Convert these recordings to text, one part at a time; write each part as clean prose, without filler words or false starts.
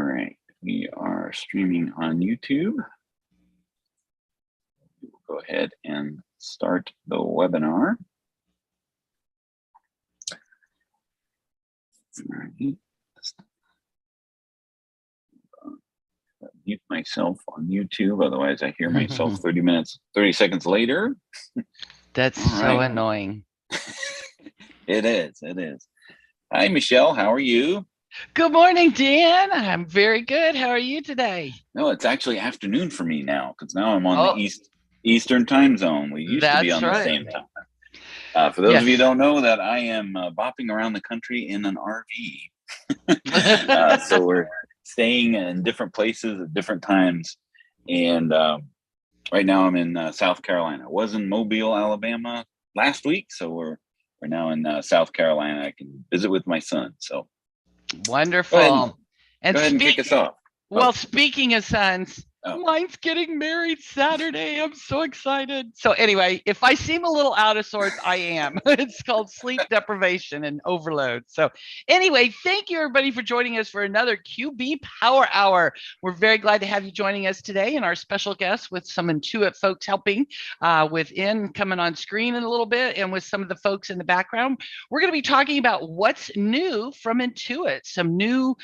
right, we are streaming on YouTube. We'll go ahead and start the webinar. All right. Mute myself on YouTube, otherwise I hear myself 30 seconds later. That's so annoying. It is. Hi, Michelle, how are you? Good morning, Dan. I'm very good. How are you today? No, it's actually afternoon for me now, because now I'm on the Eastern time zone. We used to be on the same time. For those of you who don't know, that I am bopping around the country in an RV. So we're staying in different places at different times. And right now I'm in South Carolina. I was in Mobile, Alabama last week. So we're now in South Carolina. I can visit with my son. So wonderful. Go ahead and kick us off. Well, speaking of sons, mine's getting married Saturday. I'm so excited. So anyway, if I seem a little out of sorts, I am. It's called sleep deprivation and overload. So anyway, thank you everybody for joining us for another QB Power Hour. We're very glad to have you joining us today, and our special guests with some Intuit folks helping within coming on screen in a little bit, and with some of the folks in the background. We're going to be talking about what's new from Intuit, some new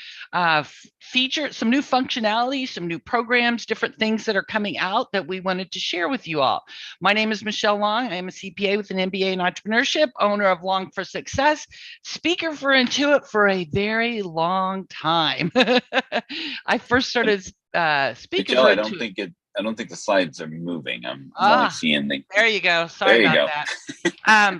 features, some new functionality, some new programs, different things that are coming out that we wanted to share with you all. My name is Michelle Long. I am a CPA with an MBA in entrepreneurship, owner of Long for Success, speaker for Intuit for a very long time. I first started speaking Michelle, for Intuit. I don't think the slides are moving. I'm only seeing the. There you go. Sorry about that.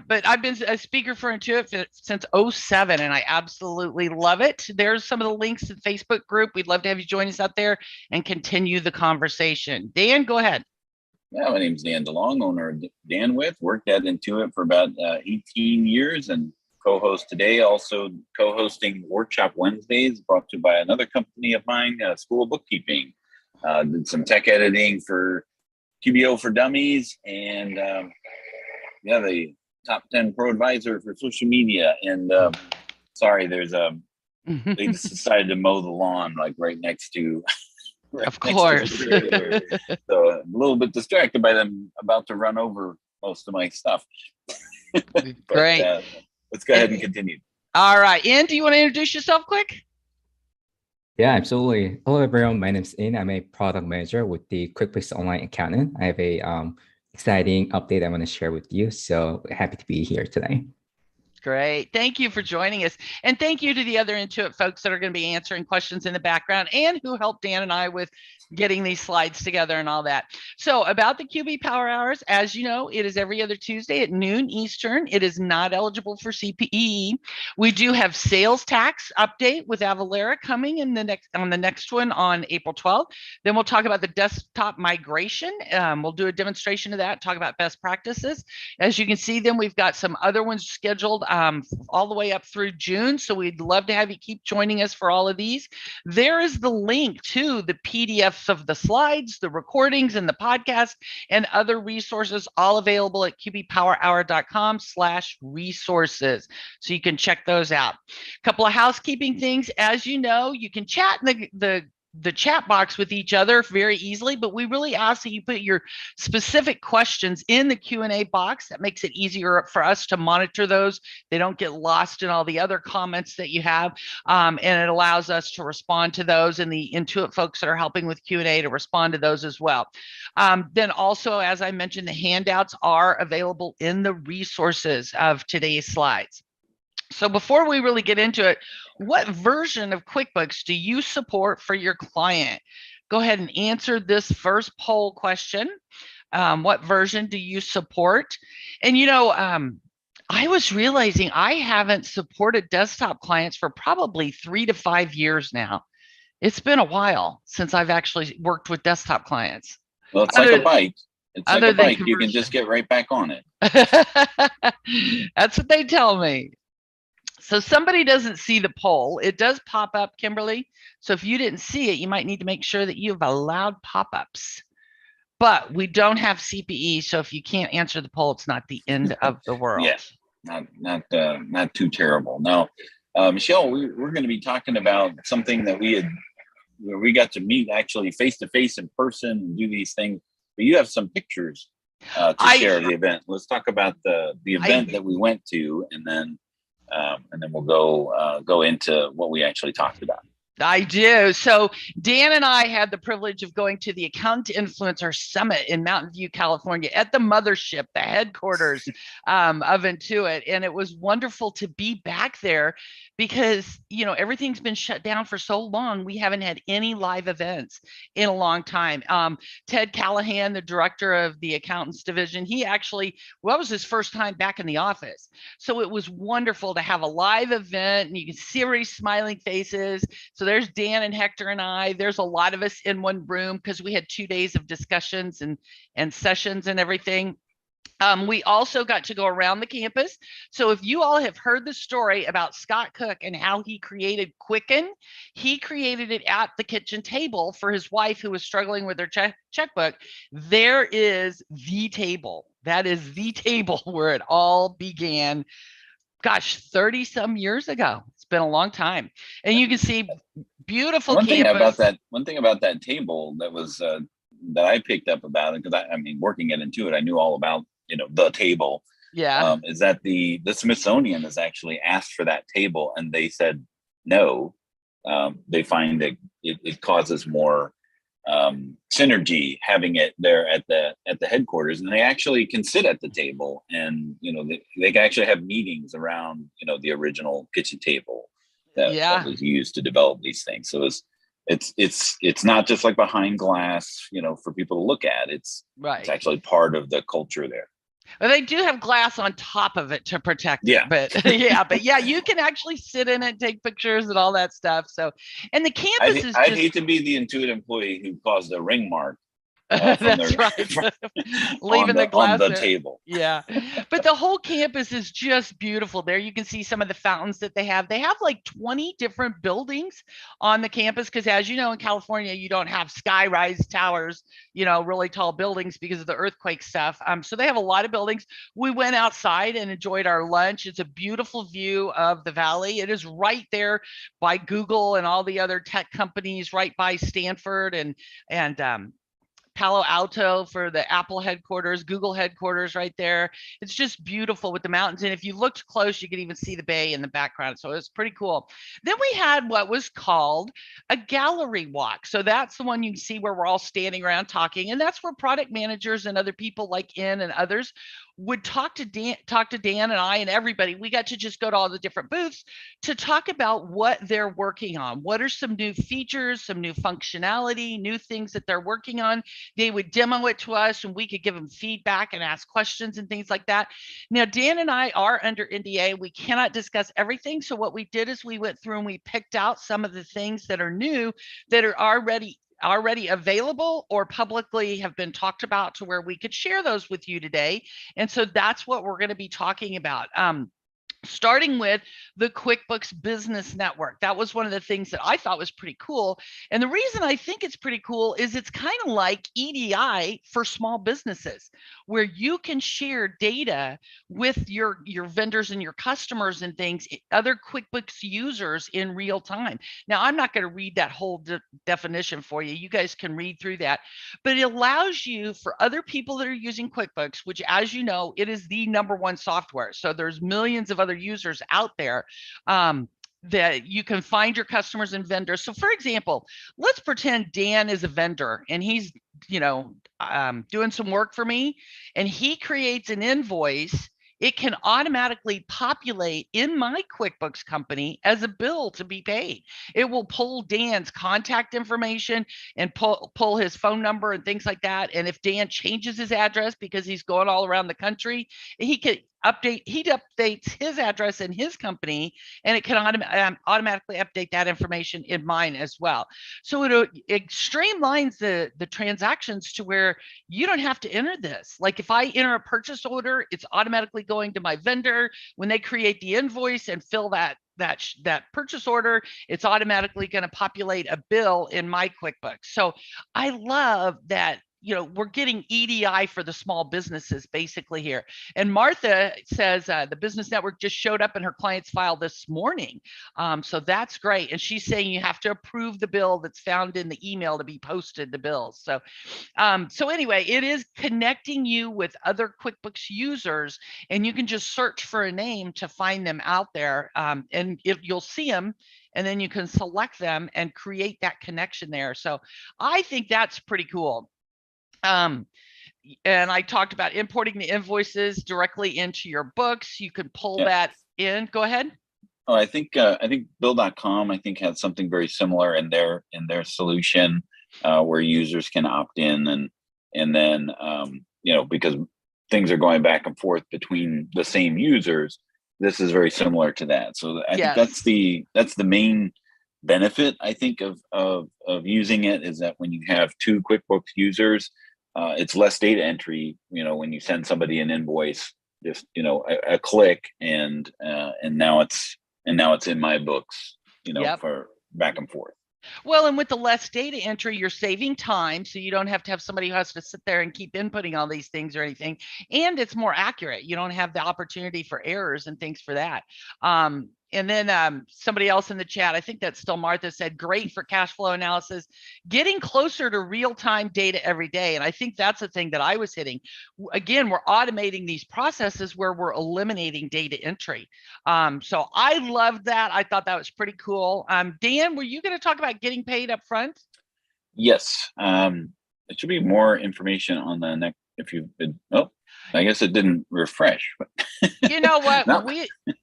But I've been a speaker for Intuit since 2007, and I absolutely love it. There's some of the links to the Facebook group. We'd love to have you join us out there and continue the conversation. Dan, go ahead. Yeah, my name is Dan DeLong, owner of Danwith. Worked at Intuit for about 18 years and co-host today. Also co-hosting Workshop Wednesdays, brought to you by another company of mine, School of Bookkeeping. Did some tech editing for QBO for Dummies, and the top 10 ProAdvisor for social media. And sorry, there's they just decided to mow the lawn like right next to. Of course. So a little bit distracted by them about to run over most of my stuff. Great. Let's go ahead and continue. All right, Ian, do you want to introduce yourself quick? Yeah, absolutely. Hello, everyone. My name is Ian. I'm a product manager with the QuickBooks Online accountant. I have a exciting update I want to share with you. So happy to be here today. Great. Thank you for joining us. And thank you to the other Intuit folks that are going to be answering questions in the background and who helped Dan and I with getting these slides together and all that. So about the QB Power Hours, as you know, it is every other Tuesday at noon Eastern. It is not eligible for CPE. We do have sales tax update with Avalara coming in on the next one on April 12th. Then we'll talk about the desktop migration. We'll do a demonstration of that, talk about best practices. As you can see, then we've got some other ones scheduled all the way up through June. So we'd love to have you keep joining us for all of these. There is the link to the PDFs of the slides, the recordings, and the podcast, and other resources, all available at qbpowerhour.com/resources. So you can check those out. A couple of housekeeping things. As you know, you can chat in the chat box with each other very easily, but we really ask that you put your specific questions in the Q&A box. That makes it easier for us to monitor those. They don't get lost in all the other comments that you have, and it allows us to respond to those, and the Intuit folks that are helping with Q&A to respond to those as well. Then also, as I mentioned, the handouts are available in the resources of today's slides. So before we really get into it, what version of QuickBooks do you support for your client? Go ahead and answer this first poll question. What version do you support? And I was realizing I haven't supported desktop clients for probably 3 to 5 years now. It's been a while since I've actually worked with desktop clients. Well, it's like a bike. It's like a bike. You can just get right back on it. That's what they tell me. So somebody doesn't see the poll. It does pop up, Kimberly. So if you didn't see it, you might need to make sure that you've allowed pop-ups. But we don't have CPE, so if you can't answer the poll, it's not the end of the world. Yes, not too terrible. Now, Michelle, we're going to be talking about something that we had where we got to meet actually face to face in person and do these things. But you have some pictures to share of the event. Let's talk about the event that we went to, and then we'll go into what we actually talked about. I do. So Dan and I had the privilege of going to the Accountant Influencer Summit in Mountain View, California, at the mothership, the headquarters of Intuit. And it was wonderful to be back there because, everything's been shut down for so long. We haven't had any live events in a long time. Ted Callahan, the director of the accountants division, that was his first time back in the office. So it was wonderful to have a live event, and you can see everybody smiling faces. So there's Dan and Hector and I. There's a lot of us in one room because we had 2 days of discussions and sessions and everything. We also got to go around the campus. So if you all have heard the story about Scott Cook and how he created Quicken, he created it at the kitchen table for his wife who was struggling with her checkbook. There is the table. That is the table where it all began. Gosh, 30 some years ago. It's been a long time. And you can see beautiful One campus. thing about that table that was that I picked up about it, because I mean, working at Intuit, I knew all about the table. Yeah. Is that the Smithsonian has actually asked for that table, and they said no. They find that it causes more synergy having it there at the headquarters, and they actually can sit at the table, and they can actually have meetings around the original kitchen table that was used to develop these things. So it's not just like behind glass for people to look at. It's actually part of the culture there. Well, they do have glass on top of it to protect it, but you can actually sit in it, take pictures and all that stuff. So, and the campus I hate to be the Intuit employee who caused a ring mark. That's right. Leaving the glass on the table. Yeah. But the whole campus is just beautiful. There you can see some of the fountains that they have. They have like 20 different buildings on the campus because, as you know, in California, you don't have sky-rise towers, really tall buildings because of the earthquake stuff. So they have a lot of buildings. We went outside and enjoyed our lunch. It's a beautiful view of the valley. It is right there by Google and all the other tech companies, right by Stanford and Palo Alto for the Apple headquarters, Google headquarters right there. It's just beautiful with the mountains. And if you looked close, you could even see the bay in the background. So it's pretty cool. Then we had what was called a gallery walk. So that's the one you can see where we're all standing around talking. And that's where product managers and other people like In and others would talk to Dan and I and everybody. We got to just go to all the different booths to talk about what they're working on. What are some new features, some new functionality, new things that they're working on. They would demo it to us and we could give them feedback and ask questions and things like that. Now, Dan and I are under NDA. We cannot discuss everything. So what we did is we went through and we picked out some of the things that are new that are already available or publicly have been talked about to where we could share those with you today. And so that's what we're going to be talking about. Starting with the QuickBooks Business Network. That was one of the things that I thought was pretty cool. And the reason I think it's pretty cool is it's kind of like EDI for small businesses, where you can share data with your vendors and your customers and things, other QuickBooks users in real time. Now, I'm not going to read that whole definition for you. You guys can read through that. But it allows you for other people that are using QuickBooks, which, as you know, it is the #1 software. So there's millions of other users out there that you can find your customers and vendors. So for example, let's pretend Dan is a vendor and he's doing some work for me and he creates an invoice. It can automatically populate in my QuickBooks company as a bill to be paid. It will pull Dan's contact information and pull his phone number and things like that. And if Dan changes his address because he's going all around the country, he updates his address in his company, and it can automatically update that information in mine as well. So it streamlines the transactions to where you don't have to enter this. Like if I enter a purchase order, it's automatically going to my vendor. When they create the invoice and fill that purchase order, it's automatically going to populate a bill in my QuickBooks. So I love that we're getting EDI for the small businesses basically here. And Martha says the business network just showed up in her client's file this morning. So that's great. And she's saying you have to approve the bill that's found in the email to be posted the bills. So, so anyway, it is connecting you with other QuickBooks users, and you can just search for a name to find them out there. And you'll see them, and then you can select them and create that connection there. So I think that's pretty cool. And I talked about importing the invoices directly into your books. You can pull that in. Go ahead. Oh, I think Bill.com I think had something very similar in their solution where users can opt in, and then because things are going back and forth between the same users, this is very similar to that. So I think that's the main benefit, I think, of using it, is that when you have two QuickBooks users, it's less data entry. When you send somebody an invoice, just a click, and now it's in my books, for back and forth. Well, and with the less data entry, you're saving time, so you don't have to have somebody who has to sit there and keep inputting all these things or anything. And it's more accurate. You don't have the opportunity for errors and things for that. And then somebody else in the chat, I think that's still Martha, said, great for cash flow analysis, getting closer to real-time data every day. And I think that's the thing that I was hitting. Again, we're automating these processes where we're eliminating data entry. So I loved that. I thought that was pretty cool. Dan, were you going to talk about getting paid up front? Yes. It should be more information on the next, if you've been, I guess it didn't refresh. But you know what?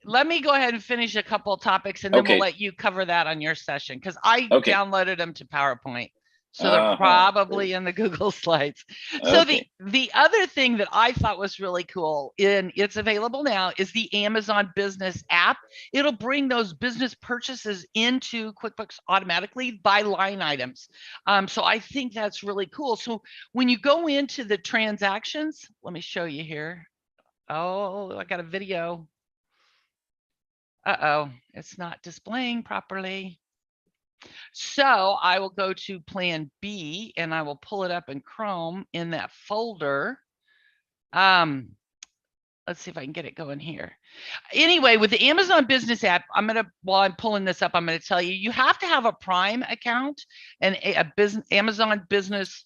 Let me go ahead and finish a couple of topics, and then we'll let you cover that on your session, because I downloaded them to PowerPoint. So they're probably in the Google Slides. So the other thing that I thought was really cool, and it's available now, is the Amazon Business app. It'll bring those business purchases into QuickBooks automatically by line items. So I think that's really cool. So when you go into the transactions, let me show you here. Oh, I got a video. Uh-oh, it's not displaying properly. So I will go to Plan B, and I will pull it up in Chrome in that folder. Let's see if I can get it going here. Anyway, with the Amazon Business app, while I'm pulling this up, I'm going to tell you, you have to have a Prime account and a Amazon Business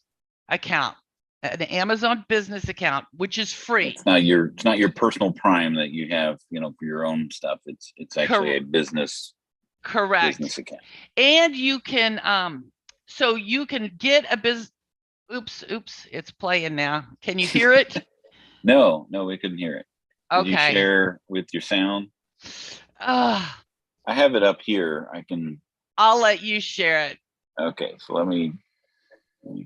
account. An Amazon Business account, which is free. It's not your personal Prime that you have, for your own stuff. It's actually a business. Correct. Business account. And you can so you can get a business. Oops, it's playing now. Can you hear it? No, we couldn't hear it. Did you share with your sound? I have it up here. I'll let you share it. Okay, so let me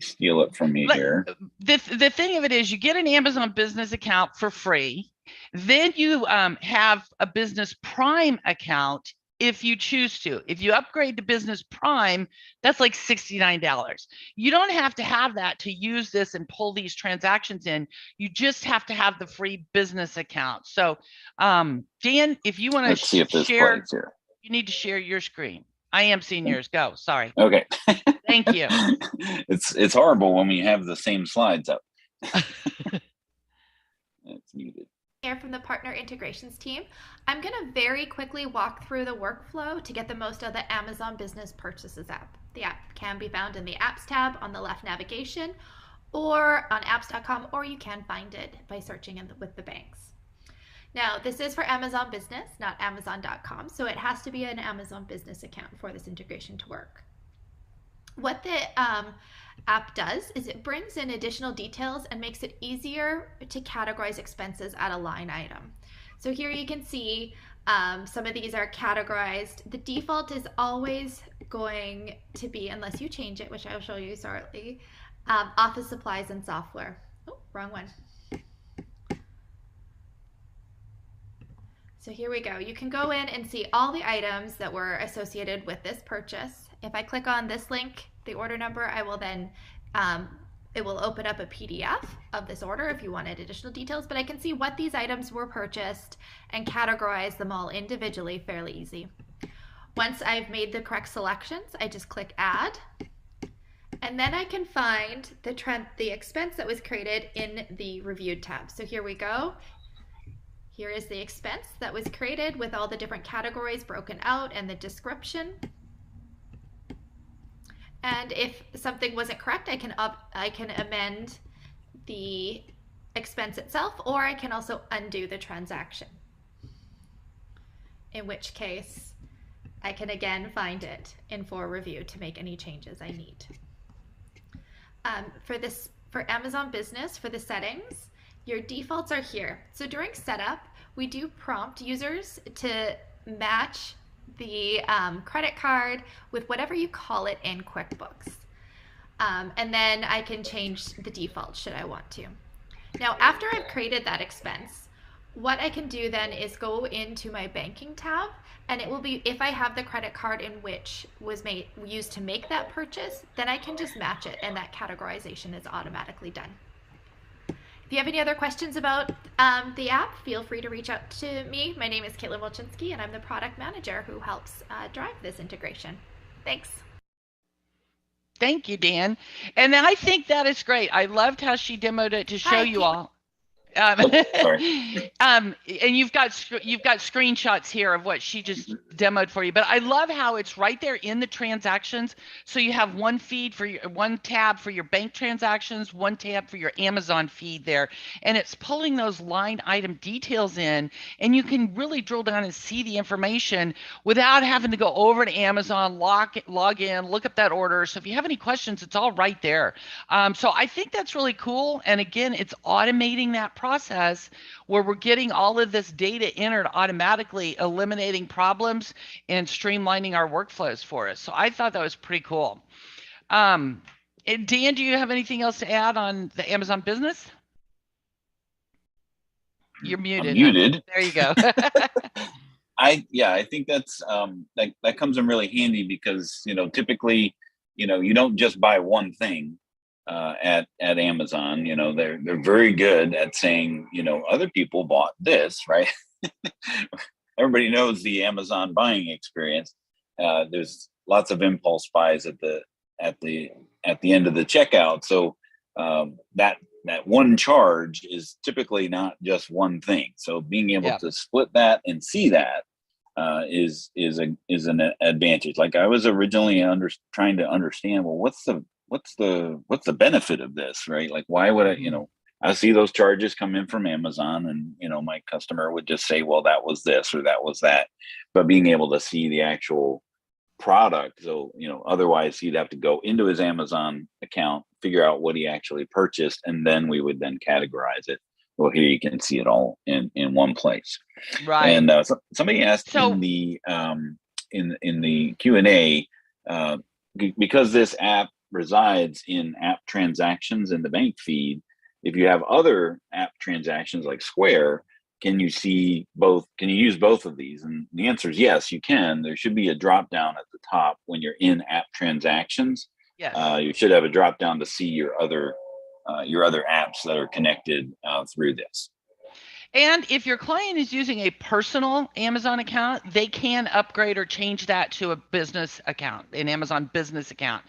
steal it from you here. The thing of it is, you get an Amazon Business account for free. Then you have a Business Prime account if you choose to. If you upgrade to Business Prime, that's like $69. You don't have to have that to use this and pull these transactions in. You just have to have the free business account. So Dan, if you want to share, you need to share your screen. I am seeing yours. Go. Sorry. Okay. Thank you. It's horrible when we have the same slides up. It's muted. Here from the Partner Integrations team. I'm going to very quickly walk through the workflow to get the most out of the Amazon Business Purchases app. The app can be found in the Apps tab on the left navigation, or on apps.com, or you can find it by searching with the banks. Now, this is for Amazon Business, not Amazon.com, so it has to be an Amazon Business account for this integration to work. What the app does is it brings in additional details and makes it easier to categorize expenses at a line item. So here you can see some of these are categorized. The default is always going to be, unless you change it, which I'll show you shortly, office supplies and software. Oh, wrong one. So here we go. You can go in and see all the items that were associated with this purchase. If I click on this link, the order number, I will then, it will open up a PDF of this order if you wanted additional details, but I can see what these items were purchased and categorize them all individually fairly easy. Once I've made the correct selections, I just click Add, And then I can find the expense that was created in the reviewed tab. So here we go. Here is the expense that was created with all the different categories broken out and the description. And if something wasn't correct, I can amend the expense itself, or I can also undo the transaction. In which case, I can again find it in for review to make any changes I need. For Amazon Business, for the settings, your defaults are here. So during setup, we do prompt users to match the credit card with whatever you call it in QuickBooks. And then I can change the default should I want to. Now, after I've created that expense, what I can do then is go into my banking tab, and it will be, if I have the credit card in which was used to make that purchase, then I can just match it and that categorization is automatically done. If you have any other questions about the app, feel free to reach out to me. My name is Caitlin Wolchinski, and I'm the product manager who helps drive this integration. Thanks. Thank you, Dan. And I think that is great. I loved how she demoed it to show you all. And you've got screenshots here of what she just demoed for you, but I love how it's right there in the transactions. So you have one tab for your bank transactions, one tab for your Amazon feed there, and it's pulling those line item details in, and you can really drill down and see the information without having to go over to Amazon, log in, look up that order. So if you have any questions, it's all right there. So I think that's really cool. And again, it's automating that process where we're getting all of this data entered automatically, eliminating problems and streamlining our workflows for us. So I thought that was pretty cool. Dan, do you have anything else to add on the Amazon Business? You're muted. I'm muted. There you go. I think that's that comes in really handy because typically you don't just buy one thing at Amazon. They're very good at saying other people bought this, right? Everybody knows the Amazon buying experience. There's lots of impulse buys at the end of the checkout. So that one charge is typically not just one thing. So being able to split that and see that is an advantage. Like I was originally trying to understand, well, what's the benefit of this, right? Like why would I see those charges come in from Amazon, and my customer would just say, well, that was this or that was that. But being able to see the actual product, so otherwise he'd have to go into his Amazon account, figure out what he actually purchased, and then we would then categorize it. Well, here you can see it all in one place. Right. And somebody asked in the Q&A, because this app resides in app transactions in the bank feed, if you have other app transactions like Square, can you use both of these? And the answer is yes, you can. There should be a drop down at the top when you're in app transactions. Yes. You should have a drop down to see your other apps that are connected through this. And if your client is using a personal Amazon account, they can upgrade or change that to a business account, an Amazon business account.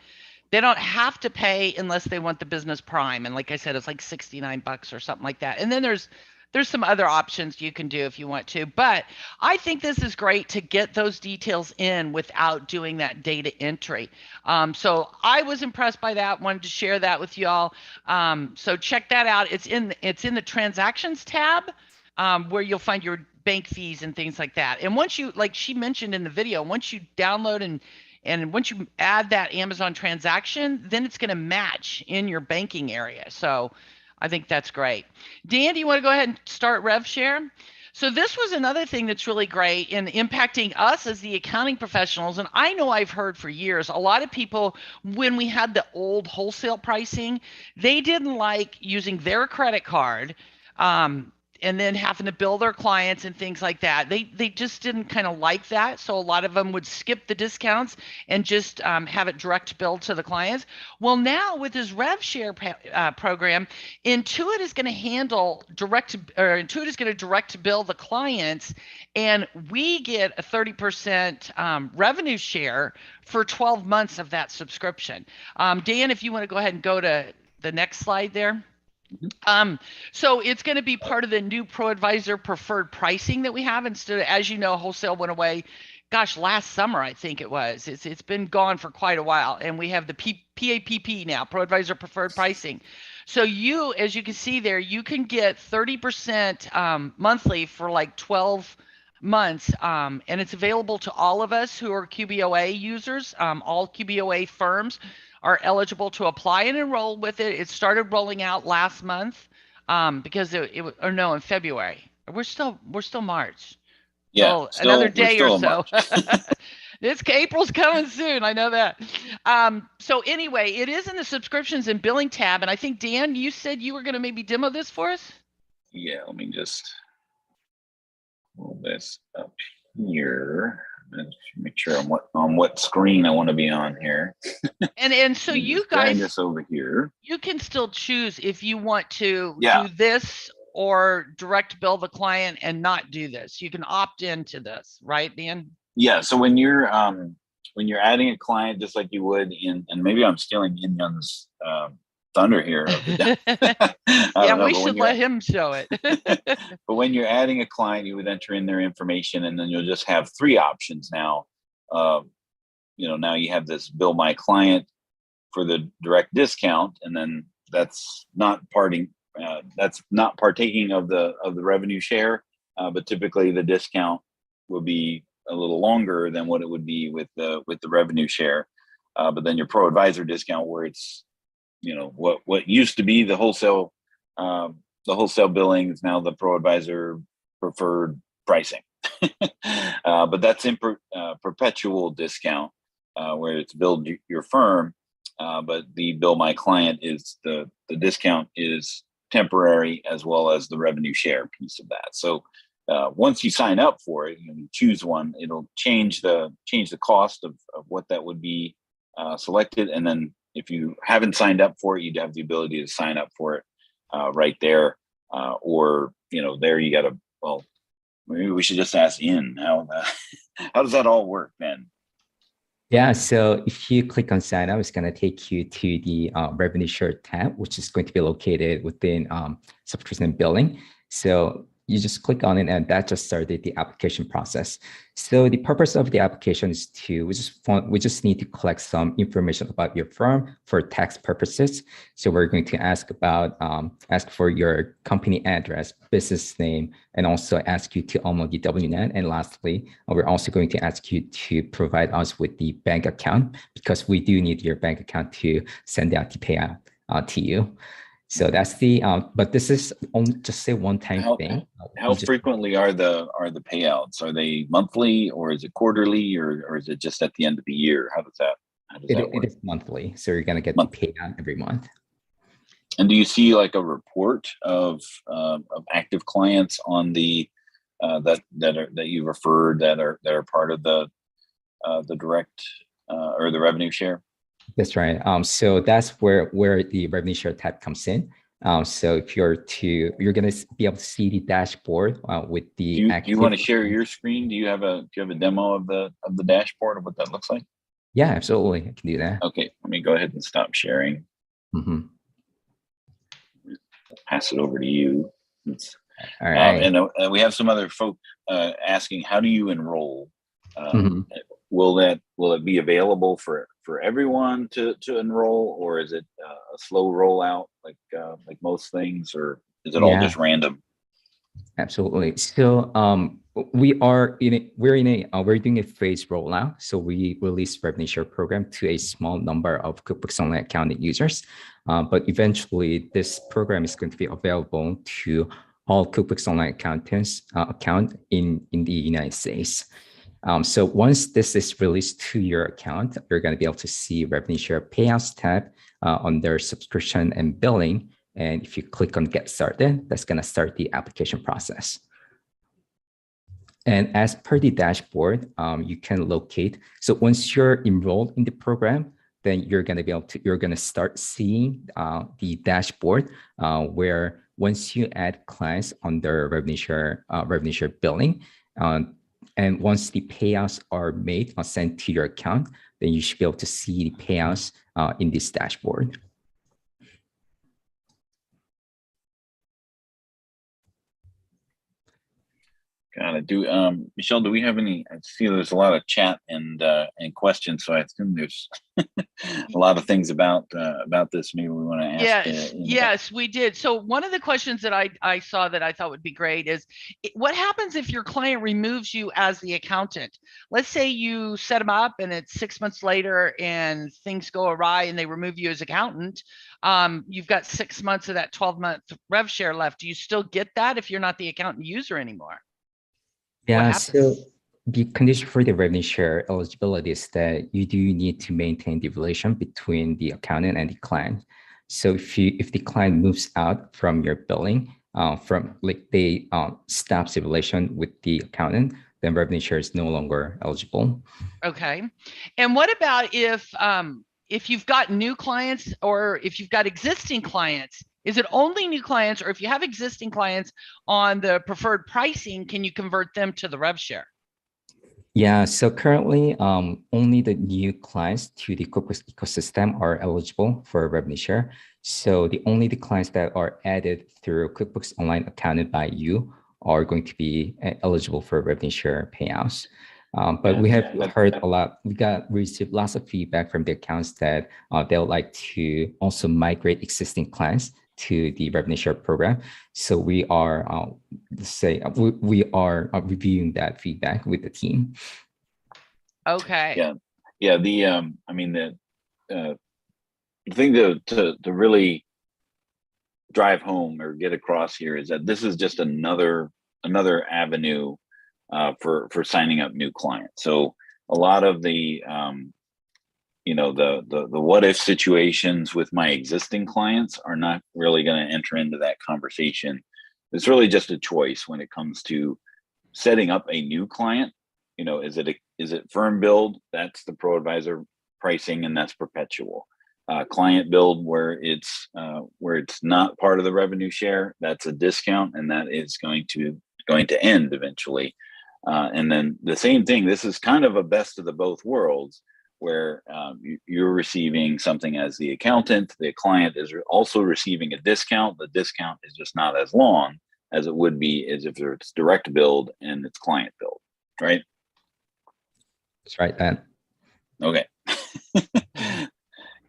They don't have to pay unless they want the business prime. And like I said, it's like $69 or something like that. And then there's some other options you can do if you want to. But I think this is great to get those details in without doing that data entry. So I was impressed by that, wanted to share that with y'all. So check that out. It's in the transactions tab where you'll find your bank fees and things like that. And once you, like she mentioned in the video, once you download and once you add that Amazon transaction, then it's going to match in your banking area. So I think that's great. Dan, do you want to go ahead and start rev share? So this was another thing that's really great in impacting us as the accounting professionals. And I know I've heard for years, a lot of people, when we had the old wholesale pricing, they didn't like using their credit card and then having to bill their clients and things like that. They just didn't kind of like that. So a lot of them would skip the discounts and just have it direct billed to the clients. Well, now with this rev share program, Intuit is going to handle Intuit is going to direct bill the clients, and we get a 30% revenue share for 12 months of that subscription. Dan, if you want to go ahead and go to the next slide there. So it's going to be part of the new ProAdvisor preferred pricing that we have. Instead of, as you know, wholesale went away, gosh, last summer, I think it was. It's been gone for quite a while. And we have the PAPP now, ProAdvisor preferred pricing. So you, as you can see there, you can get 30% monthly for like 12 months. And it's available to all of us who are QBOA users. All QBOA firms are eligible to apply and enroll with it. It started rolling out last month because in February. We're still March. Yeah, so another day or so. April's coming soon. I know that. So anyway, it is in the subscriptions and billing tab. And I think, Dan, you said you were going to maybe demo this for us? Yeah, let me just pull this up here. Let's make sure on what screen I want to be on here. And so you drag guys, this over here. You can still choose if you want to Yeah. do this or direct bill the client and not do this. You can opt into this, right, Dan? Yeah. So when you're adding a client, just like you would in, and maybe I'm stealing Young's thunder here. Yeah, we should let him show it. But when you're adding a client, you would enter in their information, and then you'll just have three options now. Now you have this bill my client for the direct discount, and then that's not partaking of the revenue share. But typically the discount will be a little longer than what it would be with the revenue share. But then your ProAdvisor discount, where it's what used to be the wholesale billing is now the ProAdvisor preferred pricing. But that's in perpetual discount, where it's billed your firm, but the bill my client is the discount is temporary, as well as the revenue share piece of that. So once you sign up for it, you choose one, it'll change the cost of what that would be selected, and then if you haven't signed up for it, you'd have the ability to sign up for it right there. Or, there you got to, well, maybe we should just ask Ian how does that all work, Ben? Yeah, so if you click on sign up, it's going to take you to the revenue share tab, which is going to be located within subscription and billing. So you just click on it, and that just started the application process. So the purpose of the application is we just need to collect some information about your firm for tax purposes. So we're going to ask for your company address, business name, and also ask you to upload the W-9. And lastly, we're also going to ask you to provide us with the bank account, because we do need your bank account to send out the payout to you. So that's but this is just a one-time thing. How frequently are the payouts? Are they monthly, or is it quarterly, or is it just at the end of the year? How does that work? It is monthly, so you're going to get the payout every month. And do you see like a report of active clients on the that you referred that are part of the direct or the revenue share? That's right. So that's where the revenue share tab comes in. So if you're going to be able to see the dashboard with the. Do you want to share your screen? Do you have a demo of the dashboard of what that looks like? Yeah, absolutely. I can do that. Okay, let me go ahead and stop sharing. Mm-hmm. Pass it over to you. All right. And we have some other folk asking, how do you enroll? Mm-hmm. Will it be available for everyone to enroll, or is it a slow rollout like most things, or is it all just random? Absolutely. So we're doing a phased rollout. So we released revenue share program to a small number of QuickBooks Online accounting users, but eventually this program is going to be available to all QuickBooks Online accountants account in the United States. So once this is released to your account, you're going to be able to see revenue share payouts tab under subscription and billing. And if you click on Get Started, that's going to start the application process. And as per the dashboard, you can locate. So once you're enrolled in the program, then you're going to be able to, you're going to start seeing the dashboard where once you add clients under revenue share billing, and once the payouts are made or sent to your account, then you should be able to see the payouts in this dashboard. Got it. Michelle, do we have any? I see there's a lot of chat and questions, so I assume there's a lot of things about this. Maybe we want to ask. Yes, we did. So one of the questions that I saw that I thought would be great is, what happens if your client removes you as the accountant? Let's say you set them up and it's 6 months later and things go awry and they remove you as accountant. You've got 6 months of that 12-month rev share left. Do you still get that if you're not the accountant user anymore? Yeah, so the condition for the revenue share eligibility is that you do need to maintain the relation between the accountant and the client. So if the client moves out from your billing, from like they stops the relation with the accountant, then revenue share is no longer eligible. Okay. And what about if you've got new clients or if you've got existing clients? Is it only new clients, or if you have existing clients on the preferred pricing, can you convert them to the rev share? Yeah, so currently only the new clients to the QuickBooks ecosystem are eligible for revenue share. So the clients that are added through QuickBooks Online accounted by you are going to be eligible for revenue share payouts. But we have heard a lot, we received lots of feedback from the accounts that they would like to also migrate existing clients to the revenue share program. So we are we are reviewing that feedback with the team. Okay. Yeah. I mean the thing to really drive home or get across here is that this is just another avenue for signing up new clients. So a lot of the the what if situations with my existing clients are not really going to enter into that conversation. It's really just a choice when it comes to setting up a new client. Is it firm billed? That's the ProAdvisor pricing, and that's perpetual. Client billed, where it's not part of the revenue share, that's a discount, and that is going to end eventually. And then the same thing. This is kind of a best of the both worlds, where you're receiving something as the accountant, the client is also receiving a discount. The discount is just not as long as it would be as if it's direct billed and it's client billed, right? That's right, Dan. Okay.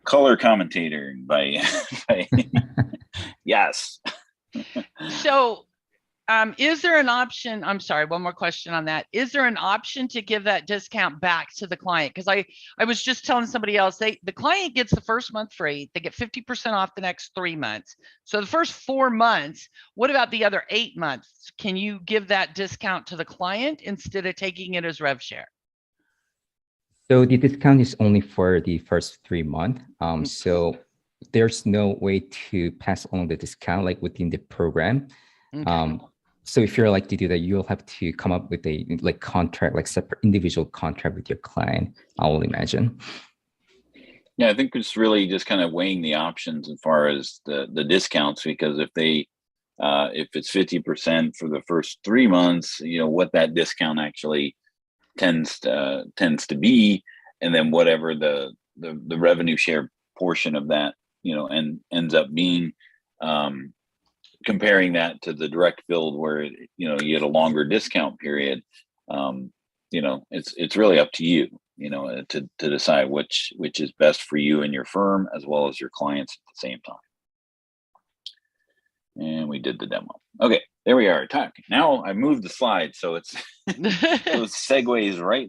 Color commentator by yes. So is there an option? I'm sorry, one more question on that. Is there an option to give that discount back to the client? Because I was just telling somebody else, the client gets the first month free. They get 50% off the next 3 months. So the first 4 months, what about the other 8 months? Can you give that discount to the client instead of taking it as rev share? So the discount is only for the first 3 months. So there's no way to pass on the discount like within the program. Okay. So if you're like to do that, you'll have to come up with a contract, like separate individual contract with your client, I will imagine. Yeah, I think it's really just kind of weighing the options as far as the discounts, because if it's 50% for the first 3 months, what that discount actually tends to be, and then whatever the revenue share portion of that and ends up being, comparing that to the direct billed where you get a longer discount period, it's really up to you to decide which is best for you and your firm as well as your clients at the same time. And we did the demo. Okay, there we are. Now I moved the slide, so it's those segues right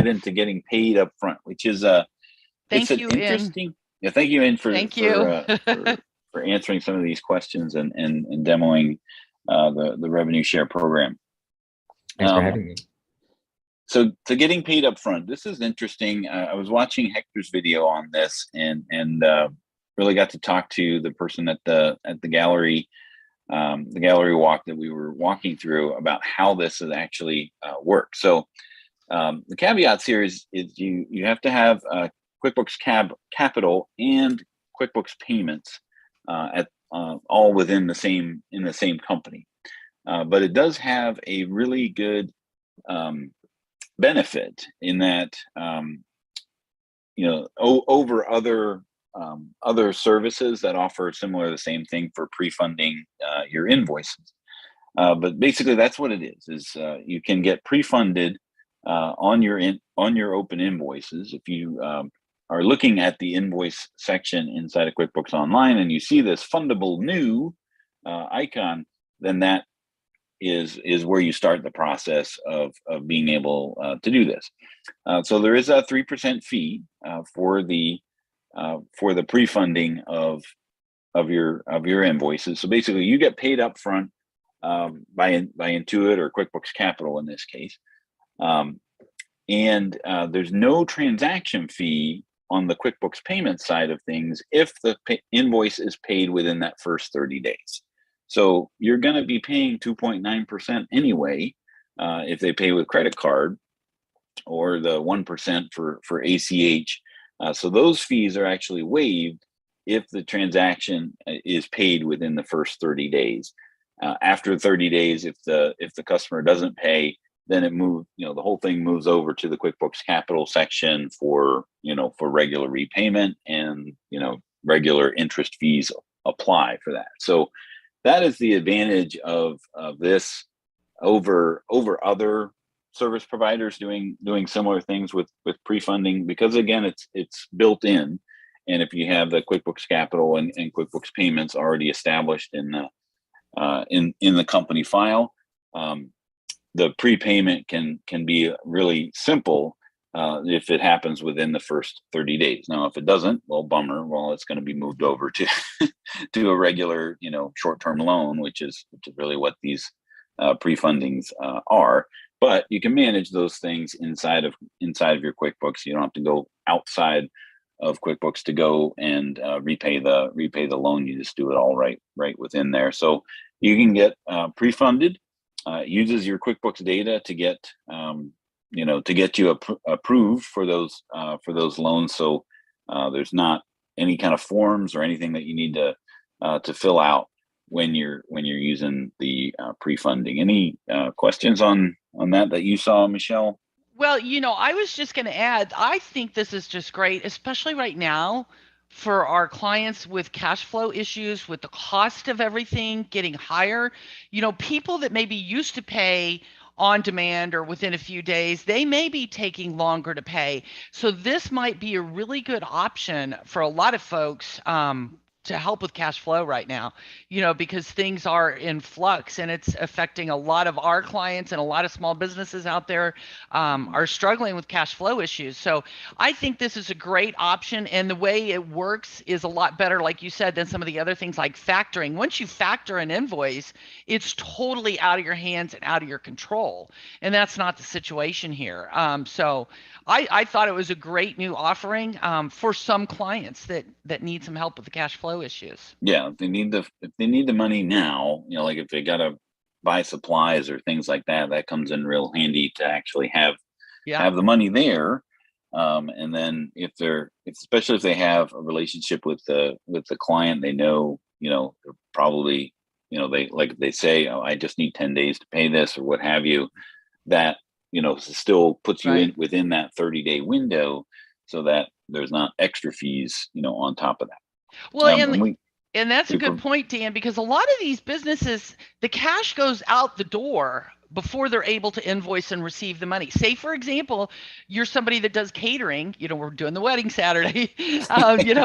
into getting paid up front, which is thank you, interesting. Yeah, thank you, In, for answering some of these questions and demoing the revenue share program. Thanks for having me. So getting paid up front, this is interesting. I was watching Hector's video on this, and really got to talk to the person at the gallery walk that we were walking through about how this is actually works. So the caveats here is you have to have QuickBooks Capital and QuickBooks Payments at all within the same company. But it does have a really good benefit in that over other services that offer the same thing for pre-funding your invoices. But basically, that's what it is you can get pre-funded on your open invoices. If you are looking at the invoice section inside of QuickBooks Online and you see this fundable new icon, then that is where you start the process of being able to do this. So there is a 3% fee for the pre-funding of your invoices. So basically, you get paid up front by Intuit or QuickBooks Capital in this case, and there's no transaction fee on the QuickBooks payment side of things if the invoice is paid within that first 30 days. So you're going to be paying 2.9% anyway if they pay with credit card, or the 1% for ACH. So those fees are actually waived if the transaction is paid within the first 30 days. After 30 days, if the customer doesn't pay, then the whole thing moves over to the QuickBooks Capital section for regular repayment, and regular interest fees apply for that. So that is the advantage of this over other service providers doing similar things with pre-funding, because again, it's built in, and if you have the QuickBooks Capital and QuickBooks Payments already established in the company file, the prepayment can be really simple if it happens within the first 30 days. Now, if it doesn't, well, bummer. Well, it's going to be moved over to to a regular, short-term loan, which is really what these pre-fundings are. But you can manage those things inside of your QuickBooks. You don't have to go outside of QuickBooks to go and repay the loan. You just do it all right within there. So you can get pre-funded. Uses your QuickBooks data to get you approved for those loans. So there's not any kind of forms or anything that you need to fill out when you're using the pre-funding. Any questions on that you saw, Michelle? Well, I was just going to add, I think this is just great, especially right now for our clients with cash flow issues, with the cost of everything getting higher. People that maybe used to pay on demand or within a few days, they may be taking longer to pay. So this might be a really good option for a lot of folks to help with cash flow right now, because things are in flux and it's affecting a lot of our clients, and a lot of small businesses out there are struggling with cash flow issues. So I think this is a great option, and the way it works is a lot better, like you said, than some of the other things like factoring. Once you factor an invoice, it's totally out of your hands and out of your control, and that's not the situation here. So I thought it was a great new offering for some clients that need some help with the cash flow issues. Yeah, if they need the money now, like if they got to buy supplies or things like that, that comes in real handy to actually have the money there. And then especially if they have a relationship with the client, they know, they're probably, they say, oh, I just need 10 days to pay this or what have you, that, still puts you within that 30-day window, so that there's not extra fees, on top of that. Well, and that's a good point, Dan, because a lot of these businesses, the cash goes out the door before they're able to invoice and receive the money. Say, for example, you're somebody that does catering, we're doing the wedding Saturday,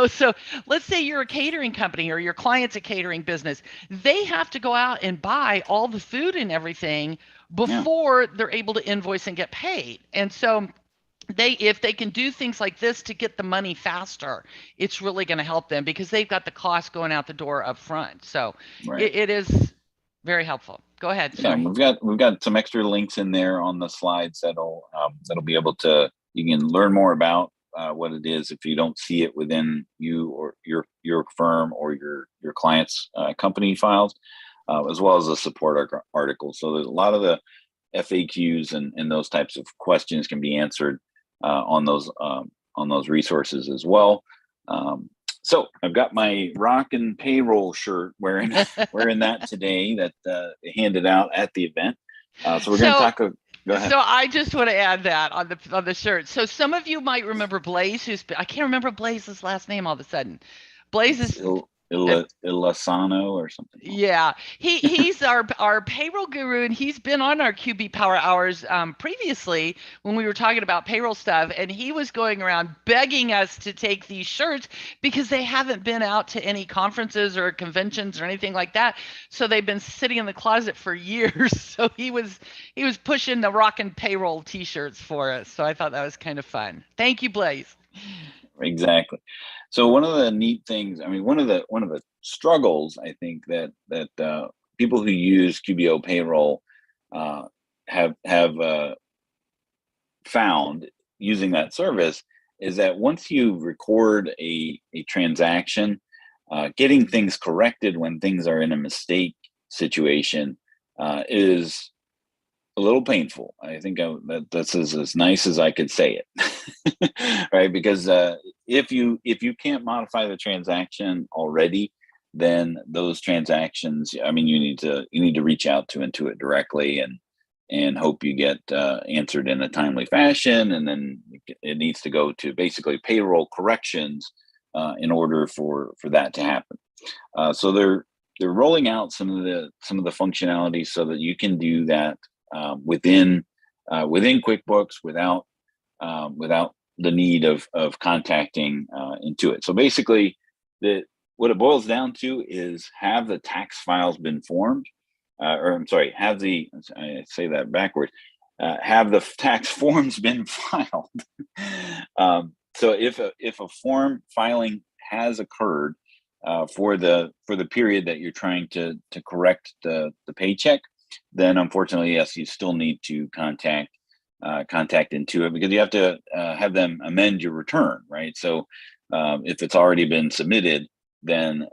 so let's say you're a catering company or your client's a catering business. They have to go out and buy all the food and everything before they're able to invoice and get paid. And so if they can do things like this to get the money faster, it's really going to help them, because they've got the cost going out the door up front. So it is very helpful. Go ahead. Sorry. Yeah, we've got some extra links in there on the slides that'll be able to, you can learn more about what it is if you don't see it within you or your firm or your client's company files, as well as the support article. So there's a lot of the FAQs and those types of questions can be answered on those resources as well. So I've got my Rockin' Payroll shirt wearing that today that handed out at the event. So we're going to talk. Go ahead. So I just want to add that on the shirt. So some of you might remember Blaze, I can't remember Blaze's last name all of a sudden. Blaze is Ilasano or something. Yeah, he's our payroll guru, and he's been on our QB Power Hours previously when we were talking about payroll stuff, and he was going around begging us to take these shirts because they haven't been out to any conferences or conventions or anything like that. So they've been sitting in the closet for years. So he was pushing the Rockin' Payroll t-shirts for us. So I thought that was kind of fun. Thank you, Blaze. Exactly. So one of the neat things, I mean, one of the struggles I think that people who use QBO Payroll have found using that service is that once you record a transaction, getting things corrected when things are in a mistake situation is a little painful. I think that's as nice as I could say it, right? Because if you can't modify the transaction already, then those transactions, I mean, you need to reach out to Intuit directly and hope you get answered in a timely fashion, and then it needs to go to basically payroll corrections in order for that to happen. So they're rolling out some of the functionality so that you can do that within QuickBooks without the need of contacting Intuit. So basically, what it boils down to is, have the tax files been formed, or I'm sorry, I say that backwards. Have the tax forms been filed? So if a form filing has occurred for the period that you're trying to correct the paycheck, then unfortunately, yes, you still need to contact Intuit, because you have to have them amend your return, right? So if it's already been submitted, then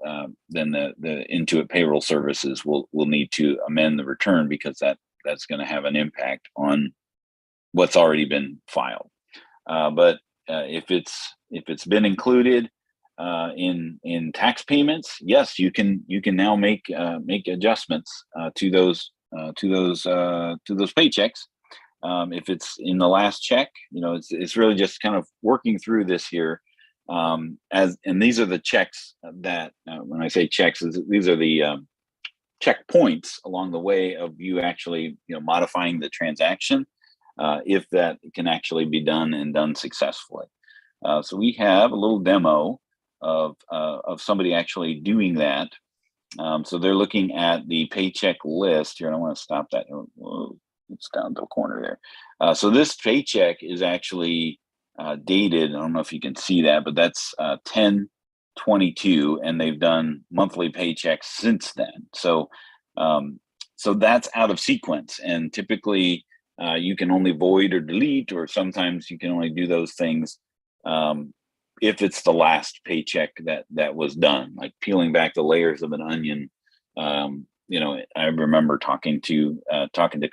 the Intuit payroll services will need to amend the return, because that's going to have an impact on what's already been filed. But if it's been included in tax payments, yes, you can now make adjustments to those paychecks. If it's in the last check, it's really just kind of working through this here. And these are the checks that, when I say checks, these are the checkpoints along the way of you actually, modifying the transaction, if that can actually be done and done successfully. So we have a little demo of somebody actually doing that. So they're looking at the paycheck list here. And I want to stop that. Whoa, it's down to the corner there. So this paycheck is actually dated. I don't know if you can see that, but that's 10/22, and they've done monthly paychecks since then. So that's out of sequence, and typically you can only void or delete, or sometimes you can only do those things if it's the last paycheck that was done, like peeling back the layers of an onion. I remember talking to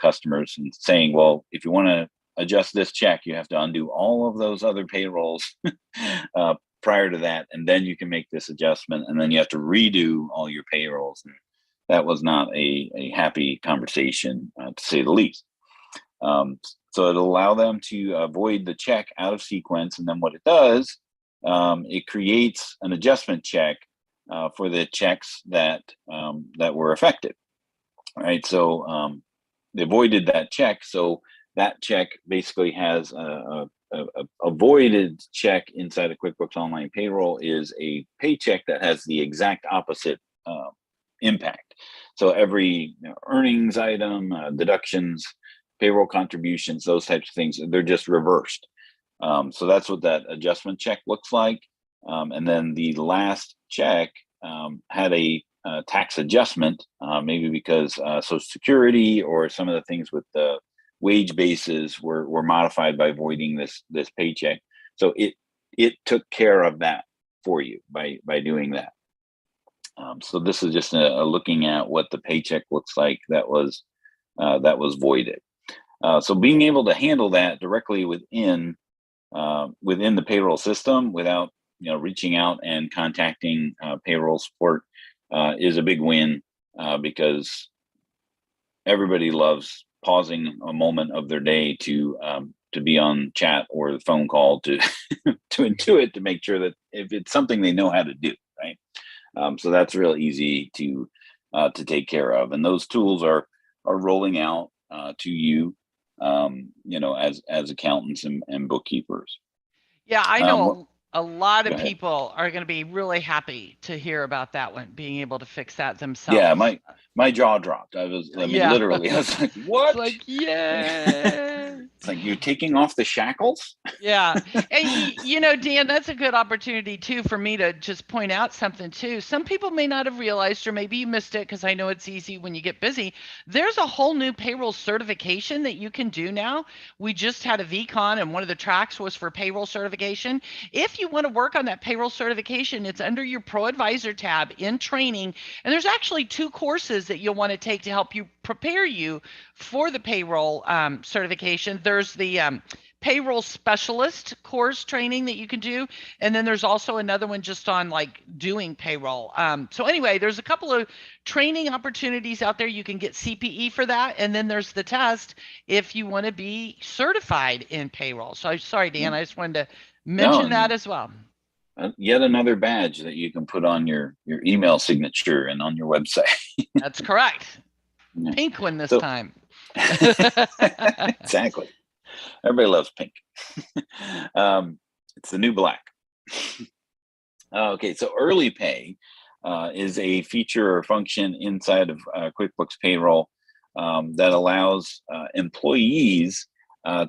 customers and saying, well, if you want to adjust this check, you have to undo all of those other payrolls prior to that, and then you can make this adjustment, and then you have to redo all your payrolls. And that was not a happy conversation, to say the least. So it'll allow them to avoid the check out of sequence, and then what it does, it creates an adjustment check for the checks that were affected. All right, so they avoided that check, so that check basically has a voided check inside of QuickBooks Online Payroll is a paycheck that has the exact opposite impact. So every earnings item, deductions, payroll contributions, those types of things, they're just reversed. So that's what that adjustment check looks like. And then the last check had a tax adjustment, maybe because Social Security or some of the things with the wage bases were modified by voiding this paycheck. So it took care of that for you by doing that. So this is just a looking at what the paycheck looks like that was voided. So being able to handle that directly within the payroll system without reaching out and contacting payroll support is a big win, because everybody loves pausing a moment of their day to be on chat or the phone call to to Intuit to make sure that if it's something they know how to do, right? So that's real easy to take care of, and those tools are rolling out to you, as accountants and bookkeepers. Yeah, I know a lot Go of ahead. people are going to be really happy to hear about that one, being able to fix that themselves. Yeah, my jaw dropped. Literally, I was like, what? It's like, yeah. It's like, you're taking off the shackles? Yeah. And Dan, that's a good opportunity too for me to just point out something too. Some people may not have realized, or maybe you missed it because I know it's easy when you get busy. There's a whole new payroll certification that you can do now. We just had a VCon, and one of the tracks was for payroll certification. If you want to work on that payroll certification, it's under your ProAdvisor tab in training. And there's actually 2 courses that you'll want to take to help you prepare you for the payroll certification. There's the payroll specialist course training that you can do, and then there's also another one just on like doing payroll. So anyway, there's a couple of training opportunities out there. You can get CPE for that, and then there's the test if you want to be certified in payroll. So sorry, Dan, I just wanted to mention that as well. Yet another badge that you can put on your email signature and on your website. That's correct. Pink one this time. Exactly. Everybody loves pink. It's the new black. Okay, so early pay is a feature or function inside of QuickBooks Payroll that allows employees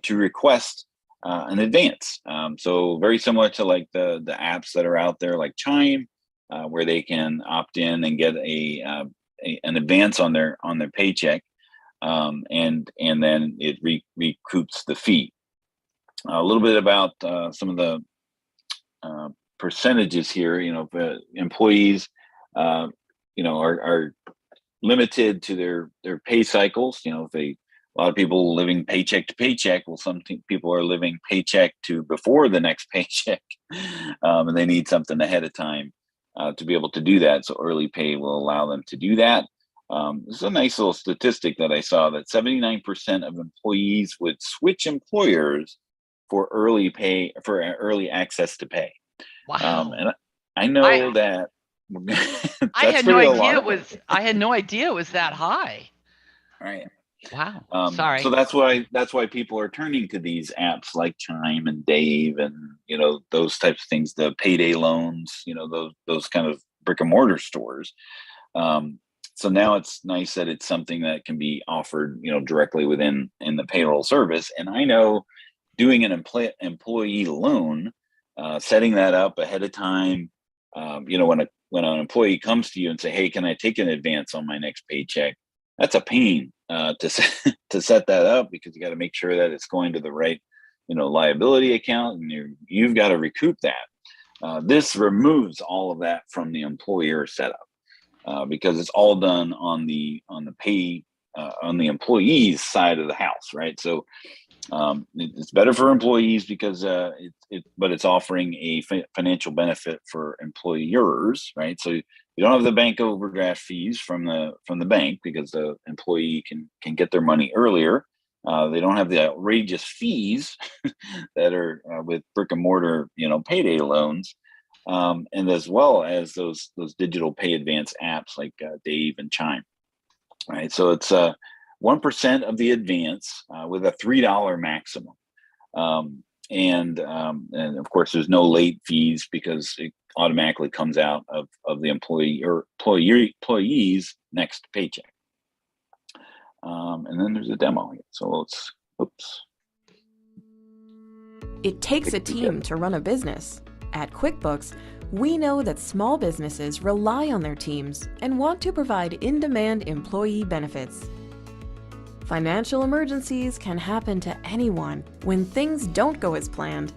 to request an advance. So very similar to like the apps that are out there like Chime, where they can opt in and get an advance on their paycheck. And then it recoups the fee. A little bit about some of the percentages here. Employees, are limited to their pay cycles. A lot of people living paycheck to paycheck. Well, some people are living paycheck to before the next paycheck, and they need something ahead of time to be able to do that. So early pay will allow them to do that. This is a nice little statistic that I saw, that 79% of employees would switch employers for early access to pay. Wow. And I know that I had no idea it was that high. Right. Wow. Sorry. So that's why people are turning to these apps like Chime and Dave and those types of things, the payday loans, those kind of brick and mortar stores. So now it's nice that it's something that can be offered, directly in the payroll service. And I know doing an employee loan, setting that up ahead of time, when an employee comes to you and say, "Hey, can I take an advance on my next paycheck?" That's a pain to set that up, because you got to make sure that it's going to the right, liability account, and you've got to recoup that. This removes all of that from the employer setup. Because it's all done on the employee's side of the house, right? So it's better for employees because but it's offering a financial benefit for employers, right? So you don't have the bank overdraft fees from the bank, because the employee can get their money earlier. They don't have the outrageous fees that are with brick and mortar, payday loans. And as well as those digital pay advance apps like Dave and Chime, right? So it's 1% of the advance with a $3 maximum, and of course there's no late fees, because it automatically comes out of the employee's next paycheck. And then there's a demo here. So It takes a team to run a business. At QuickBooks, we know that small businesses rely on their teams and want to provide in-demand employee benefits. Financial emergencies can happen to anyone when things don't go as planned.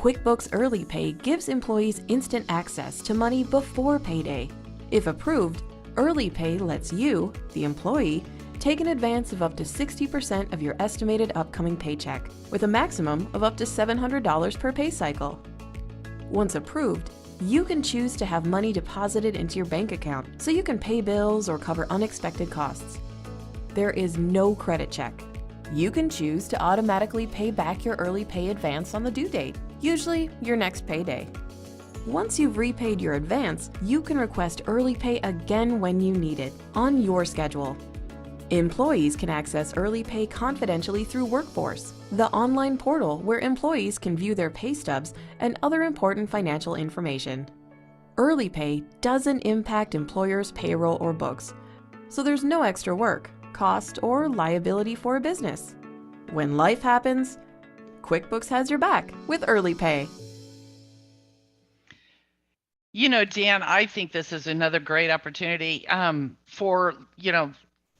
QuickBooks Early Pay gives employees instant access to money before payday. If approved, Early Pay lets you, the employee, take an advance of up to 60% of your estimated upcoming paycheck, with a maximum of up to $700 per pay cycle. Once approved, you can choose to have money deposited into your bank account so you can pay bills or cover unexpected costs. There is no credit check. You can choose to automatically pay back your early pay advance on the due date, usually your next payday. Once you've repaid your advance, you can request early pay again when you need it, on your schedule. Employees can access early pay confidentially through Workforce, the online portal where employees can view their pay stubs and other important financial information. Early pay doesn't impact employers' payroll or books, so there's no extra work, cost, or liability for a business. When life happens, QuickBooks has your back with early pay. You know, Dan, I think this is another great opportunity for,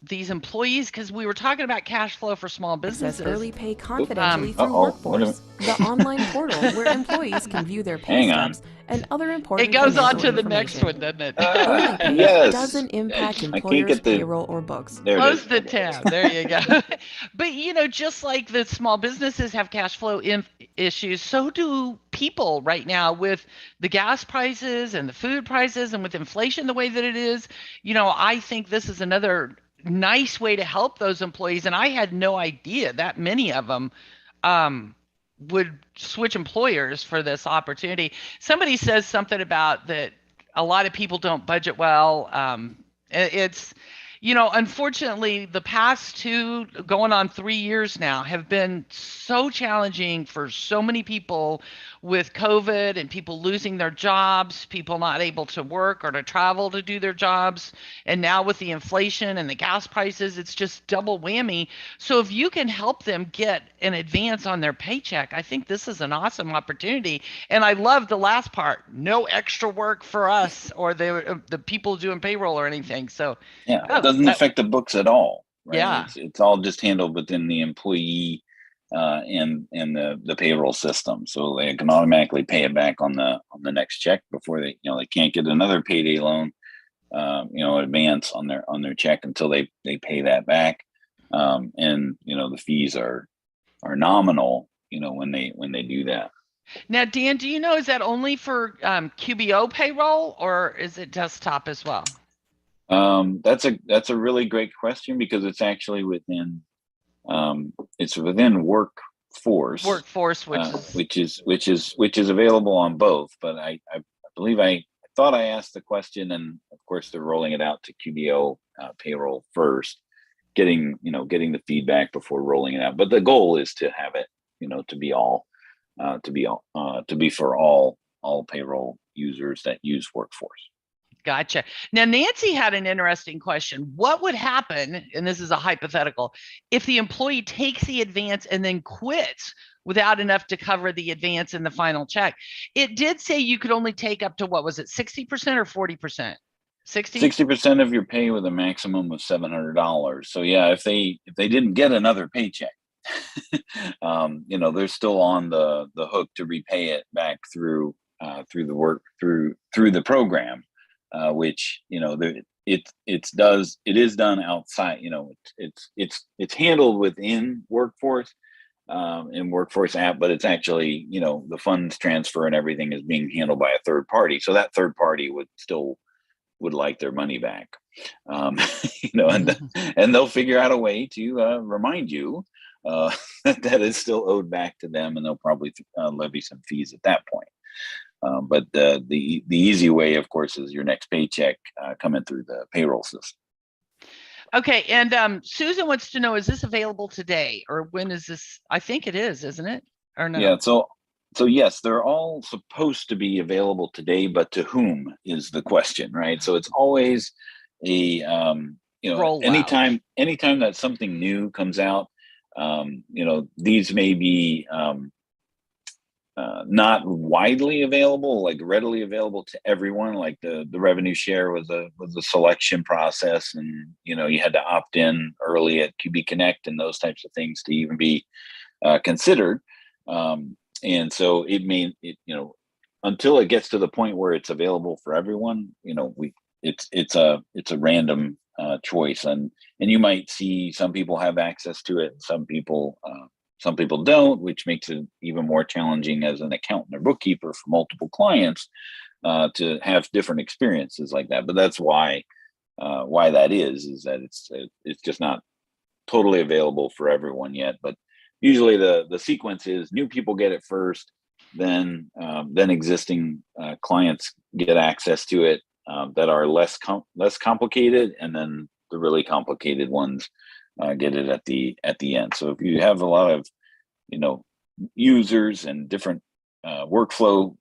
these employees, because we were talking about cash flow for small businesses. Access early pay confidentially through Workforce, the online portal where employees can view their pay stubs and other important It goes on financial to the next information. one, doesn't it? Early pay Yes. doesn't impact employers' payroll or books. There it Close is. the tab. There you go. But, just like the small businesses have cash flow issues, so do people right now with the gas prices and the food prices and with inflation the way that it is. I think this is another nice way to help those employees. And I had no idea that many of them would switch employers for this opportunity. Somebody says something about that a lot of people don't budget well. It's, unfortunately, the past 2 going on 3 years now have been so challenging for so many people with COVID and people losing their jobs, people not able to work or to travel to do their jobs. And now with the inflation and the gas prices, it's just double whammy. So if you can help them get an advance on their paycheck, I think this is an awesome opportunity. And I love the last part, no extra work for us or the people doing payroll or anything. So yeah, it doesn't affect the books at all. Right? Yeah. It's all just handled within the employee and the payroll system, so they can automatically pay it back on the next check before they can't get another payday loan, advance on their check until they pay that back, and the fees are nominal, when they do that. Now, Dan, do you know, is that only for QBO payroll or is it desktop as well? That's a really great question because it's actually within Workforce. Workforce, which is available on both. But I believe I thought I asked the question, and of course they're rolling it out to QBO payroll first, getting the feedback before rolling it out. But the goal is to have it, to be for all payroll users that use Workforce. Gotcha. Now, Nancy had an interesting question. What would happen, and this is a hypothetical, if the employee takes the advance and then quits without enough to cover the advance in the final check? It did say you could only take up to, what was it, 60% or 40%? 60% of your pay with a maximum of $700. So yeah, if they didn't get another paycheck, they're still on the hook to repay it back through the program. Which it is done outside. It's handled within Workforce in Workforce app, but it's actually the funds transfer and everything is being handled by a third party. So that third party would like their money back, and they'll figure out a way to remind you that it's still owed back to them, and they'll probably levy some fees at that point. But the easy way, of course, is your next paycheck coming through the payroll system. Okay, and Susan wants to know: is this available today, or when is this? I think it is, isn't it? Or no? Yeah. So yes, they're all supposed to be available today, but to whom is the question, right? So it's always a rollout. anytime that something new comes out, these may be not widely available, like readily available to everyone. Like the revenue share was a selection process, and you had to opt in early at QB Connect and those types of things to even be considered. And so until it gets to the point where it's available for everyone, it's a random choice, and you might see some people have access to it, some people don't, which makes it even more challenging as an accountant or bookkeeper for multiple clients to have different experiences like that. But that's why that is that it's just not totally available for everyone yet. But usually the sequence is new people get it first, then existing clients get access to it that are less complicated, and then the really complicated ones get it at the end. So if you have a lot of users and different workflow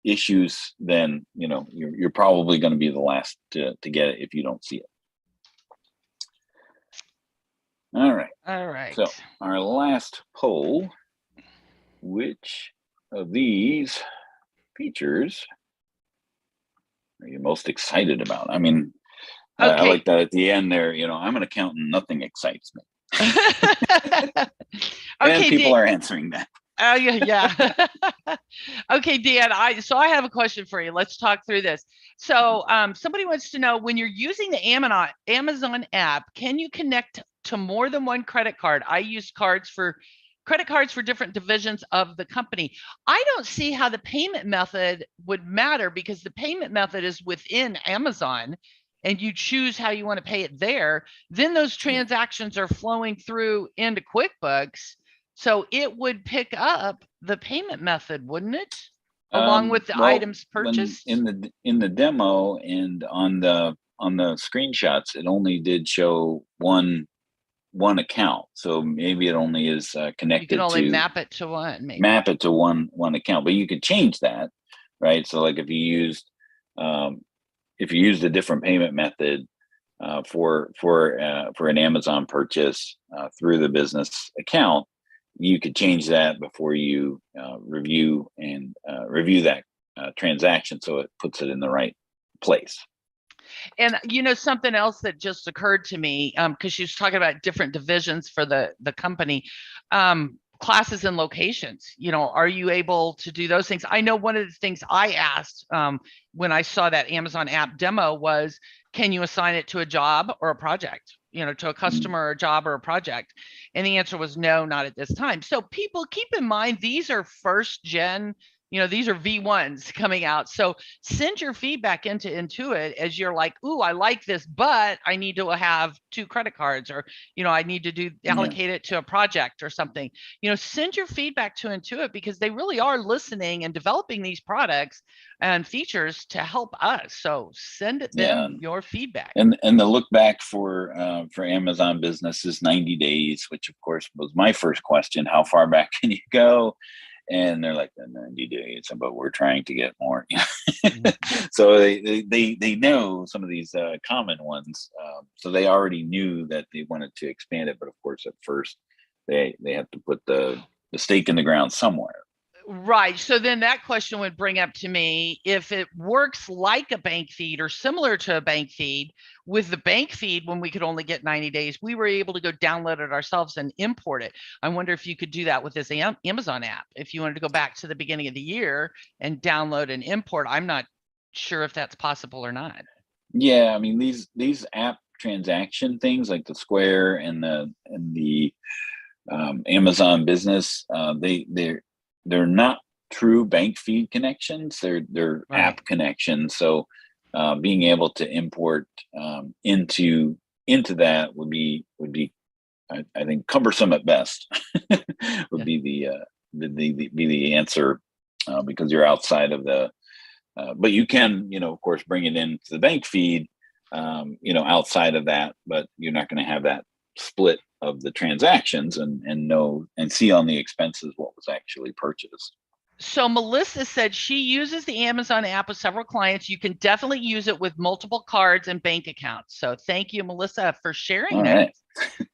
issues, then you're probably going to be the last to get it if you don't see it. All right. So our last poll: which of these features are you most excited about? I mean, I like that at the end there. I'm an accountant; nothing excites me. And people are answering that. Oh yeah. Okay, Dan. I have a question for you. Let's talk through this. So somebody wants to know, when you're using the Amazon app, can you connect to more than one credit card? I use credit cards for different divisions of the company. I don't see how the payment method would matter, because the payment method is within Amazon and you choose how you want to pay it there. Then those transactions are flowing through into QuickBooks. So it would pick up the payment method, wouldn't it? Along with the items purchased? In the demo and on the screenshots, it only did show one account. So maybe it only is connected. You can only map it to one. Maybe. Map it to one account, but you could change that, right? So like if you used a different payment method for an Amazon purchase through the business account, you could change that before you review that transaction, so it puts it in the right place. And something else that just occurred to me, because she was talking about different divisions for the company, classes and locations. Are you able to do those things? I know one of the things I asked when I saw that Amazon app demo was, can you assign it to a job or a project? To a customer or a job or a project? And the answer was no, not at this time. So people, keep in mind, these are first gen, these are V1s coming out. So send your feedback into Intuit as you're like, ooh, I like this, but I need to have 2 credit cards, or, I need to allocate it to a project or something. Send your feedback to Intuit, because they really are listening and developing these products and features to help us. So send them your feedback. And the look back for Amazon Business is 90 days, which of course was my first question. How far back can you go? And they're like, 90 days, but we're trying to get more. So they know some of these common ones. So they already knew that they wanted to expand it, but of course at first they have to put the stake in the ground somewhere. Right. So then that question would bring up to me, if it works like a bank feed or similar to a bank feed. With the bank feed, when we could only get 90 days, we were able to go download it ourselves and import it. I wonder if you could do that with this Amazon app. If you wanted to go back to the beginning of the year and download and import, I'm not sure if that's possible or not. Yeah, I mean, these app transaction things like the Square and the Amazon Business, they're not true bank feed connections. They're right. App connections. So being able to import into that would be I think cumbersome at best. would be the answer, because you're outside of the. But you can, of course, bring it into the bank feed, outside of that. But you're not going to have that split of the transactions and know and see on the expenses what was actually purchased. So Melissa said she uses the Amazon app with several clients. You can definitely use it with multiple cards and bank accounts. So thank you, Melissa, for sharing that. Right.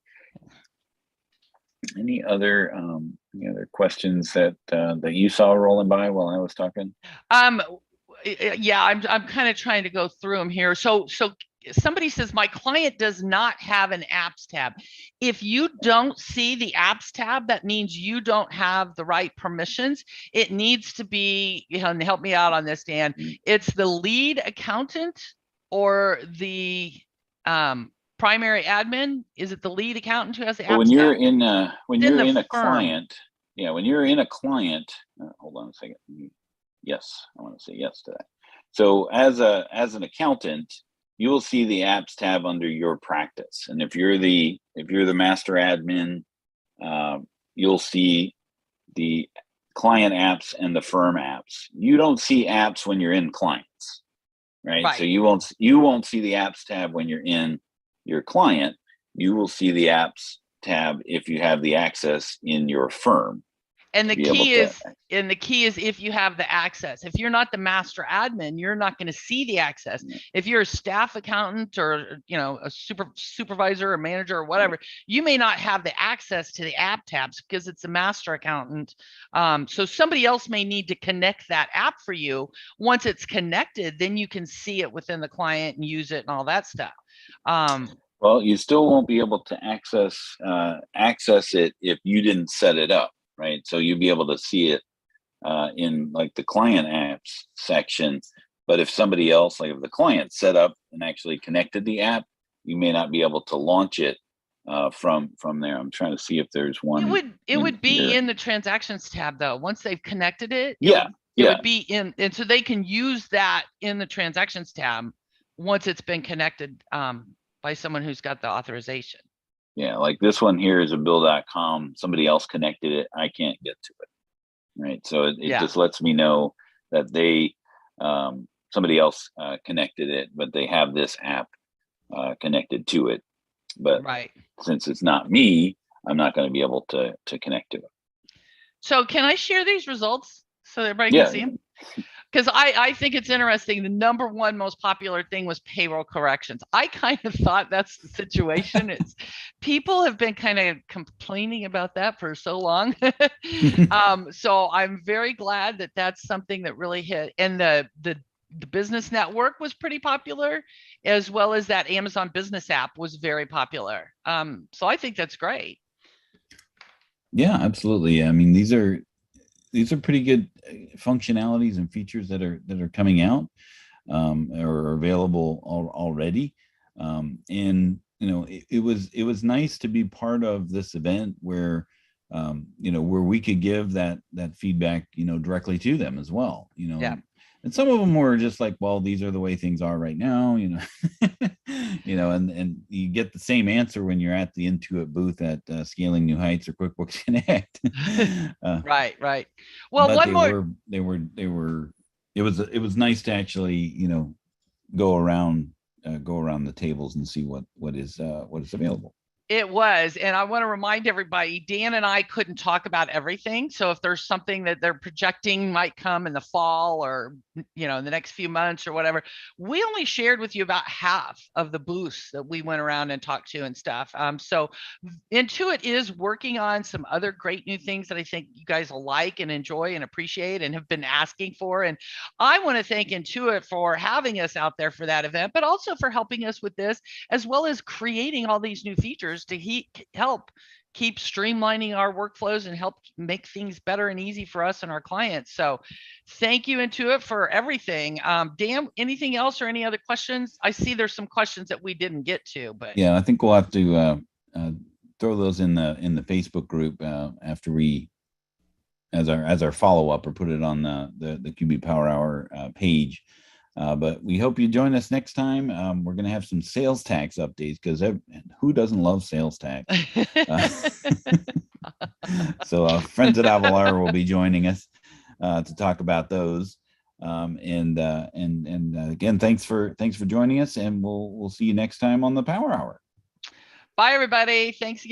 Any other questions that you saw rolling by while I was talking? Yeah, I'm kind of trying to go through them here. So somebody says, my client does not have an apps tab. If you don't see the apps tab, that means you don't have the right permissions. It needs to be, and help me out on this, Dan. It's the lead accountant or the primary admin. Is it the lead accountant who has the apps tab? When you're in a firm. client, when you're in a client, hold on a second. Yes, I want to say yes to that. So as an accountant, you will see the apps tab under your practice. And if you're the master admin, you'll see the client apps and the firm apps. You don't see apps when you're in clients, right? So you won't see the apps tab when you're in your client. You will see the apps tab if you have the access in your firm. And the key is if you have the access. If you're not the master admin, you're not going to see the access. If you're a staff accountant or a supervisor or manager or whatever, you may not have the access to the app tabs because it's a master accountant. So somebody else may need to connect that app for you. Once it's connected, then you can see it within the client and use it and all that stuff. Well, you still won't be able to access it if you didn't set it up. Right. So you'll be able to see it in like the client apps section. But if somebody else, like if the client set up and actually connected the app, you may not be able to launch it from there. I'm trying to see if there's one. It would be in the transactions tab though. Once they've connected it, it would be in, and so they can use that in the transactions tab once it's been connected by someone who's got the authorization. Yeah, like this one here is a bill.com. Somebody else connected it. I can't get to it. Right. So it just lets me know that somebody else connected it, but they have this app connected to it. But since it's not me, I'm not going to be able to connect to it. So can I share these results so everybody can see them? Because I think it's interesting. The number one most popular thing was payroll corrections. I kind of thought that's the situation. It's people have been kind of complaining about that for so long. So I'm very glad that that's something that really hit. And the business network was pretty popular, as well as that Amazon business app was very popular. So I think that's great. Yeah, absolutely. I mean, these are pretty good functionalities and features that are coming out or are available already. And it was nice to be part of this event where where we could give that feedback directly to them as well. And some of them were just like, well, these are the way things are right now, and you get the same answer when you're at the Intuit booth at Scaling New Heights or QuickBooks Connect. Right. Well, one more. It was nice to actually, go around the tables and see what is available. It was. And I want to remind everybody, Dan and I couldn't talk about everything. So if there's something that they're projecting might come in the fall or, in the next few months or whatever, we only shared with you about half of the booths that we went around and talked to and stuff. So Intuit is working on some other great new things that I think you guys will like and enjoy and appreciate and have been asking for. And I want to thank Intuit for having us out there for that event, but also for helping us with this, as well as creating all these new features to help keep streamlining our workflows and help make things better and easy for us and our clients. So thank you, Intuit, for everything. Dan, anything else or any other questions? I see there's some questions that we didn't get to, but yeah, I think we'll have to throw those in the Facebook group after we, as our follow-up, or put it on the QB Power Hour page. But we hope you join us next time. We're going to have some sales tax updates because who doesn't love sales tax? So friends at Avalar will be joining us to talk about those. And again, thanks for joining us, and we'll see you next time on the Power Hour. Bye, everybody. Thanks again.